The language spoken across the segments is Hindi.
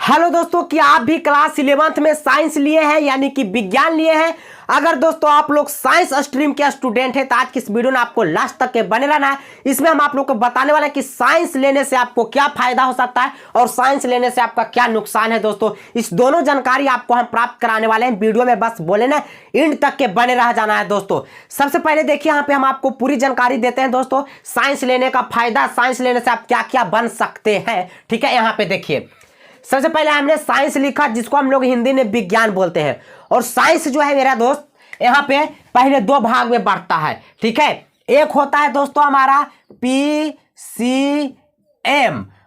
हेलो दोस्तों, क्या आप भी क्लास 11th में साइंस लिए हैं यानी कि विज्ञान लिए हैं? अगर दोस्तों आप लोग साइंस स्ट्रीम के स्टूडेंट हैं तो आज की इस वीडियो में आपको लास्ट तक के बने रहना है। इसमें हम आप लोग को बताने वाले हैं कि साइंस लेने से आपको क्या फायदा हो सकता है और साइंस लेने से आपका क्या नुकसान है। दोस्तों इस दोनों जानकारी आपको हम प्राप्त कराने वाले हैं वीडियो में, बस बोले ना एंड तक के बने रह जाना है। दोस्तों सबसे पहले देखिए, यहाँ पे हम आपको पूरी जानकारी देते हैं दोस्तों साइंस लेने का फायदा, साइंस लेने से आप क्या क्या बन सकते हैं। ठीक है, यहाँ पे देखिए सबसे पहले हमने साइंस लिखा जिसको हम लोग हिंदी में विज्ञान बोलते हैं। और साइंस जो है मेरा दोस्त यहाँ पे पहले दो भाग में बांटता है। ठीक है, एक होता है दोस्तों हमारा PCM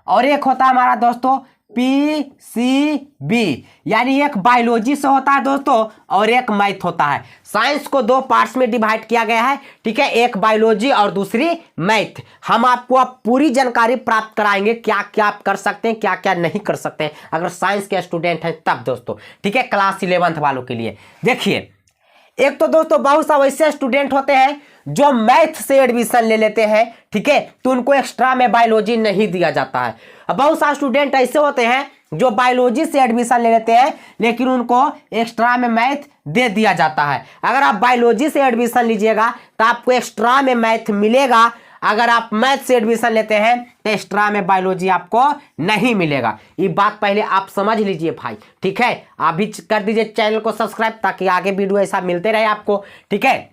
और एक होता है हमारा दोस्तों PCB, यानी एक बायोलॉजी से होता है दोस्तों और एक मैथ होता है। साइंस को दो पार्ट्स में डिवाइड किया गया है। ठीक है, एक बायोलॉजी और दूसरी मैथ। हम आपको अब पूरी जानकारी प्राप्त कराएंगे क्या क्या आप कर सकते हैं, क्या क्या नहीं कर सकते हैं अगर साइंस के स्टूडेंट हैं तब दोस्तों। ठीक है, क्लास 11th वालों के लिए देखिए, एक तो दोस्तों बहुत सा वैसे स्टूडेंट होते हैं जो मैथ से एडमिशन ले लेते हैं। ठीक है, तो उनको एक्स्ट्रा में बायोलॉजी नहीं दिया जाता है। अब बहुत सारे स्टूडेंट ऐसे होते हैं जो बायोलॉजी से एडमिशन ले लेते हैं लेकिन उनको एक्स्ट्रा में मैथ दे दिया जाता है। अगर आप बायोलॉजी से एडमिशन लीजिएगा तो आपको एक्स्ट्रा में मैथ मिलेगा। अगर आप मैथ से एडमिशन लेते हैं तो एक्स्ट्रा में बायोलॉजी आपको नहीं मिलेगा। ये बात पहले आप समझ लीजिए भाई। ठीक है, आप भी कर दीजिए चैनल को सब्सक्राइब ताकि आगे वीडियो ऐसा मिलते रहे आपको। ठीक है,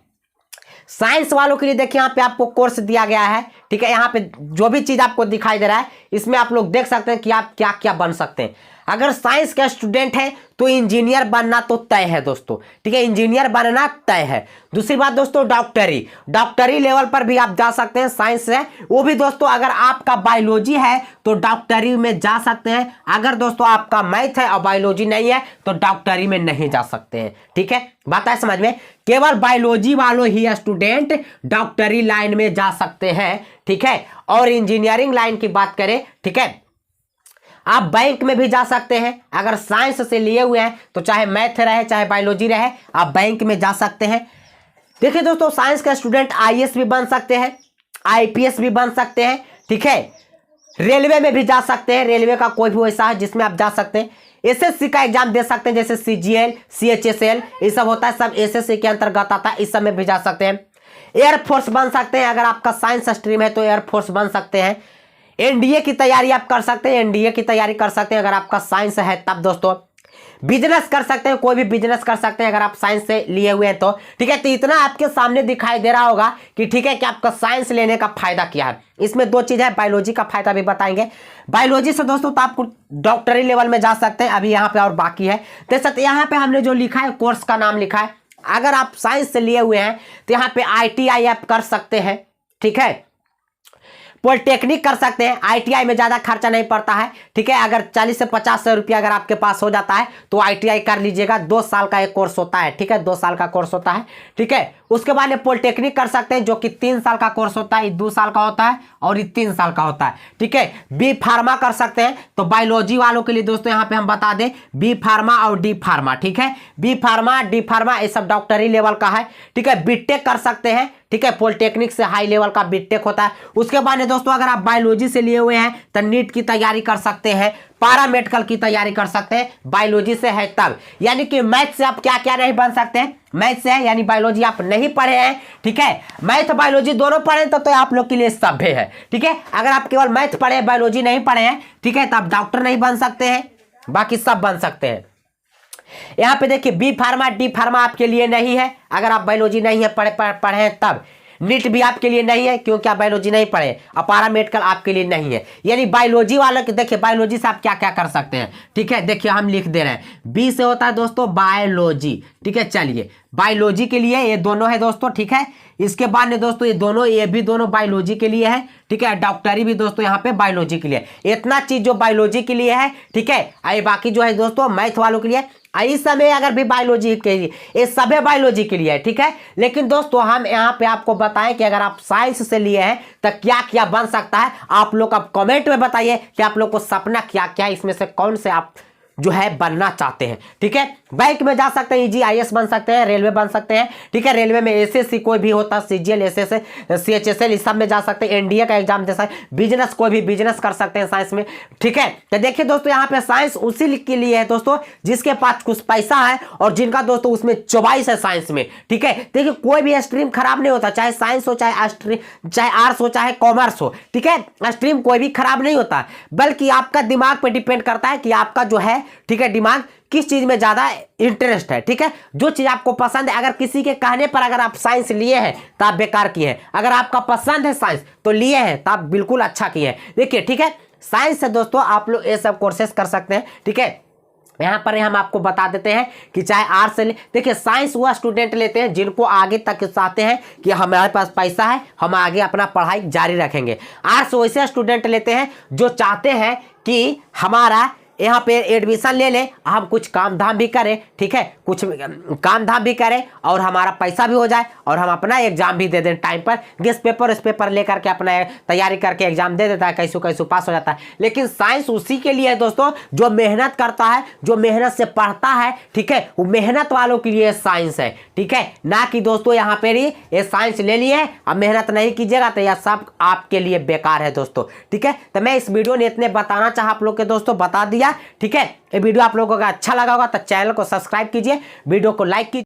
साइंस वालों के लिए देखिए यहाँ पे आपको कोर्स दिया गया है। ठीक है, यहाँ पे जो भी चीज आपको दिखाई दे रहा है इसमें आप लोग देख सकते हैं कि आप क्या क्या बन सकते हैं। अगर साइंस का स्टूडेंट है तो इंजीनियर बनना तो तय है दोस्तों। ठीक है, इंजीनियर बनना तय है। दूसरी बात दोस्तों, डॉक्टरी लेवल पर भी आप जा सकते हैं साइंस से। वो भी दोस्तों अगर आपका बायोलॉजी है तो डॉक्टरी में जा सकते हैं। अगर दोस्तों आपका मैथ है और बायोलॉजी नहीं है तो डॉक्टरी में नहीं जा सकते हैं। ठीक है, बात है समझ में? केवल बायोलॉजी वालों ही स्टूडेंट डॉक्टरी लाइन में जा सकते हैं। ठीक है, और इंजीनियरिंग लाइन की बात करें, ठीक है, आप बैंक में भी जा सकते हैं। अगर साइंस से लिए हुए हैं तो चाहे मैथ रहे चाहे बायोलॉजी रहे आप बैंक में जा सकते हैं। देखिए दोस्तों, साइंस का स्टूडेंट IAS भी बन सकते हैं, IPS भी बन सकते हैं। ठीक है, रेलवे में भी जा सकते हैं। रेलवे का कोई भी वैसा है जिसमें आप जा सकते हैं। SSC का एग्जाम दे सकते हैं, जैसे CGL CHSL ये सब होता है, सब SSC के अंतर्गत आता है। इस सब में भी जा सकते हैं। एयरफोर्स बन सकते हैं, अगर आपका साइंस स्ट्रीम है तो एयरफोर्स बन सकते हैं। NDA की तैयारी आप कर सकते हैं, NDA की तैयारी कर सकते हैं अगर आपका साइंस है तब दोस्तों। बिजनेस कर सकते हैं, कोई भी बिजनेस कर सकते हैं अगर आप साइंस से लिए हुए हैं तो। ठीक है, तो इतना आपके सामने दिखाई दे रहा होगा कि ठीक है कि आपका साइंस लेने का फायदा क्या है। इसमें दो चीज है, बायोलॉजी का फायदा भी बताएंगे। बायोलॉजी से दोस्तों तो आपको डॉक्टरी लेवल में जा सकते हैं, अभी यहाँ पे और बाकी है। देख सकते यहाँ पे हमने जो लिखा है कोर्स का नाम लिखा है। अगर आप साइंस से लिए हुए हैं तो यहाँ पे ITI आप कर सकते हैं। ठीक है, पॉलिटेक्निक कर सकते हैं। ITI में ज़्यादा खर्चा नहीं पड़ता है। ठीक है, अगर 40 से 50 रुपया अगर आपके पास हो जाता है तो ITI कर लीजिएगा। 2 साल का एक कोर्स होता है। ठीक है, 2 साल का कोर्स होता है। ठीक है, उसके बाद पॉलिटेक्निक कर सकते हैं जो कि 3 साल का कोर्स होता है। 2 साल का होता है और ये 3 साल का होता है। ठीक है, B फार्मा कर सकते हैं। तो बायोलॉजी वालों के लिए दोस्तों यहाँ पे हम बता दें B फार्मा और D फार्मा। ठीक है, B फार्मा D फार्मा ये सब डॉक्टरी लेवल का है। ठीक है, बीटेक कर सकते हैं। ठीक है, पॉलिटेक्निक से हाई लेवल का बीटेक होता है। उसके बाद दोस्तों अगर आप बायोलॉजी से लिए हुए हैं तो नीट की तैयारी कर सकते हैं, पैरामेडिकल की तैयारी कर सकते हैं। बायोलॉजी से है तब, यानी कि मैथ से आप क्या क्या नहीं बन सकते हैं। मैथ से है यानी बायोलॉजी आप नहीं पढ़े हैं। ठीक है, मैथ बायोलॉजी दोनों पढ़े तो आप लोग के लिए सभ्य है। ठीक है, अगर आप केवल मैथ पढ़े बायोलॉजी नहीं पढ़े हैं, ठीक है, तो आप डॉक्टर नहीं बन सकते हैं, बाकी सब बन सकते हैं। यहाँ पे देखिए B फार्मा D फार्मा आपके लिए नहीं है अगर आप बायोलॉजी नहीं है पढ़े हैं तब। नीट भी आपके लिए नहीं है क्योंकि आप बायोलॉजी नहीं पढ़े। और पैरामेडिकल आपके लिए नहीं है। यानी बायोलॉजी वालों के देखिए बायोलॉजी से आप क्या क्या कर सकते हैं। ठीक है, देखिए हम लिख दे रहे हैं B से होता है दोस्तों बायोलॉजी। ठीक है, चलिए बायोलॉजी के लिए ये दोनों है दोस्तों। ठीक है, इसके बाद में दोस्तों ये भी दोनों बायोलॉजी के लिए है। ठीक है, डॉक्टरी भी दोस्तों यहाँ पे बायोलॉजी के लिए। इतना चीज जो बायोलॉजी के लिए है। ठीक है, ये बाकी जो है दोस्तों मैथ वालों के लिए। इस समय अगर भी बायोलॉजी के लिए, ये सभी बायोलॉजी के लिए है। ठीक है, लेकिन दोस्तों हम यहाँ पे आपको बताएं कि अगर आप साइंस से लिए हैं तो क्या क्या बन सकता है। आप लोग अब कमेंट में बताइए कि आप लोग को सपना क्या क्या, इसमें से कौन से आप जो है बनना चाहते हैं, ठीक है। बैंक में जा सकते हैं, EGIS बन सकते हैं, रेलवे बन सकते हैं, ठीक है। रेलवे में SSC कोई भी होता है, CGL, SSC, CHSL, इस सब में जा सकते हैं, NDA का एग्जाम दे सकते हैं, बिजनेस कोई भी बिजनेस कर सकते हैं साइंस में, ठीक है। तो देखिए दोस्तों यहाँ पे साइंस उसी के लिए है दोस्तों जिसके पास कुछ पैसा है और जिनका दोस्तों उसमें चॉइस है साइंस में, ठीक है। देखिए कोई भी स्ट्रीम खराब नहीं होता, चाहे साइंस हो, चाहे आर्ट्स हो, चाहे कॉमर्स हो, ठीक है। स्ट्रीम कोई भी खराब नहीं होता, बल्कि आपका दिमाग पे डिपेंड करता है कि आपका जो है, ठीक है, दिमाग किस चीज में ज्यादा इंटरेस्ट है, ठीक है। जो चीज आपको पसंद है, अगर किसी के कहने पर अगर आप साइंस लिए हैं तो आप बेकार किए हैं, अगर आपका पसंद है साइंस तो लिए हैं तो आप बिल्कुल अच्छा किए हैं। देखिए, ठीक है, साइंस से दोस्तों आप लोग ये सब कोर्सेस कर सकते हैं, ठीक है। यहाँ पर हम आपको बता देते हैं कि चाहे आर्ट्स से देखिए, साइंस वो स्टूडेंट लेते हैं जिनको आगे तक चाहते हैं कि हमारे पास पैसा है, हम आगे अपना पढ़ाई जारी रखेंगे। आर्ट्स वैसे स्टूडेंट लेते हैं जो चाहते हैं कि हमारा यहाँ पे एडमिशन ले ले, हम कुछ काम धाम भी करें, ठीक है, कुछ काम धाम भी करें और हमारा पैसा भी हो जाए और हम अपना एग्जाम भी दे दें टाइम पर, गेस्ट पेपर इस पेपर लेकर के अपना तैयारी करके एग्जाम दे देता है, कैसो कैसो पास हो जाता है। लेकिन साइंस उसी के लिए है दोस्तों जो मेहनत करता है, जो मेहनत से पढ़ता है, ठीक है, वो मेहनत वालों के लिए साइंस है, ठीक है। ना कि दोस्तों यहाँ पे ही ये साइंस ले लिए अब मेहनत नहीं कीजिएगा तो यह सब आपके लिए बेकार है दोस्तों, ठीक है। तो मैं इस वीडियो ने इतने बताना चाहा आप लोग के दोस्तों, बता दिया, ठीक है। ये वीडियो आप लोगों को अच्छा लगा होगा तो चैनल को सब्सक्राइब कीजिए, वीडियो को लाइक कीजिए।